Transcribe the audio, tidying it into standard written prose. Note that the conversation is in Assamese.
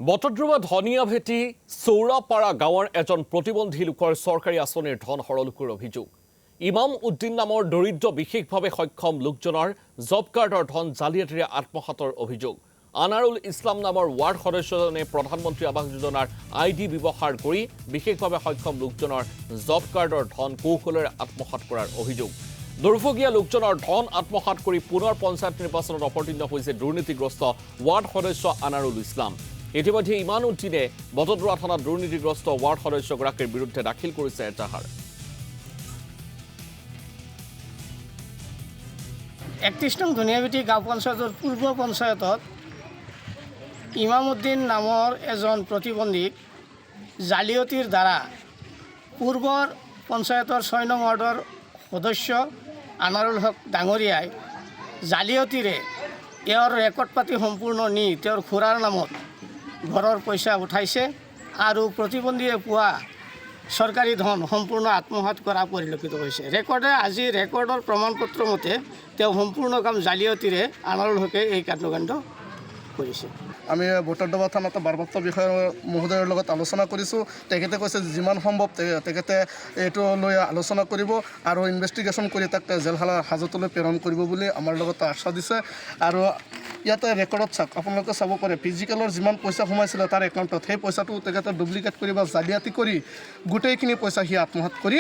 বটদ্ৰৱা ধনিয়া ভেটি চৌৰাপাৰা গাঁৱৰ এজন প্ৰতিবন্ধী লোকৰ চৰকাৰী আঁচনিৰ ধন হৰলোকৰ অভিযোগ। ইমাম উদ্দিন নামৰ দৰিদ্ৰ বিশেষভাৱে সক্ষম লোকজনৰ জব কাৰ্ডৰ ধন জালিয়াতিৰে আত্মসাতৰ অভিযোগ। আনাৰুল ইছলাম নামৰ ৱাৰ্ড সদস্যজনে প্ৰধানমন্ত্ৰী আৱাস যোজনাৰ আইডি ব্যৱহাৰ কৰি বিশেষভাৱে সক্ষম লোকজনৰ জব কাৰ্ডৰ ধন কৌশলেৰে আত্মসাত কৰাৰ অভিযোগ। দুৰ্ভগীয়া লোকজনৰ ধন আত্মসাত কৰি পুনৰ পঞ্চায়ত নিৰ্বাচনত অৱতীৰ্ণ হৈছে দুৰ্নীতিগ্ৰস্ত ৱাৰ্ড সদস্য আনাৰুল ইছলাম। ইতিমধ্যে ইমান উদ্দিনে বটদ্ৰৱা থানাত দুৰ্নীতিগ্ৰস্ত ৱাৰ্ড সদস্যগৰাকীৰ বিৰুদ্ধে দাখিল কৰিছে এজাহাৰ। 31 নং ধনিয়াভেটি গাঁও পঞ্চায়তৰ পূৰ্ব পঞ্চায়তত ইমাম উদ্দিন নামৰ এজন প্ৰতিবন্ধীক জালিয়াতিৰ দ্বাৰা পূৰ্বৰ পঞ্চায়তৰ 6 নং ৱাৰ্ডৰ সদস্য আনাৰুল হক ডাঙৰীয়াই জালিয়াতিৰে ইয়াৰ ৰেকৰ্ড পাতি সম্পূৰ্ণ নি তেওঁৰ খুৰাৰ নামত ঘৰৰ পইচা উঠাইছে আৰু প্ৰতিবন্ধীয়ে পোৱা চৰকাৰী ধন সম্পূৰ্ণ আত্মসাত কৰা পৰিলক্ষিত হৈছে। আজি ৰেকৰ্ডৰ প্ৰমাণপত্ৰ মতে তেওঁ সম্পূৰ্ণ কাম জালিয়াতিৰে আনাৰুল হকে এই কাণ্ড কৰিছে। আমি বটদ্ৰৱা থানাত ভাৰপ্ৰাপ্ত বিষয়া মহোদয়ৰ লগত আলোচনা কৰিছোঁ। তেখেতে কৈছে যিমান সম্ভৱ তেখেতে এইটো লৈ আলোচনা কৰিব আৰু ইনভেষ্টিগেশ্যন কৰি তাক জেল হাজতলৈ প্ৰেৰণ কৰিব বুলি আমাৰ লগত আশ্বাস দিছে। আৰু ইয়াতে ৰেকৰ্ডত চাওক, আপোনালোকে চাব পাৰে ফিজিকেলৰ যিমান পইচা সোমাইছিলে তাৰ একাউণ্টত সেই পইচাটো তেখেতে ডুপ্লিকেট কৰি বা জালিয়াতি কৰি গোটেইখিনি পইচা সি আত্মসাত কৰি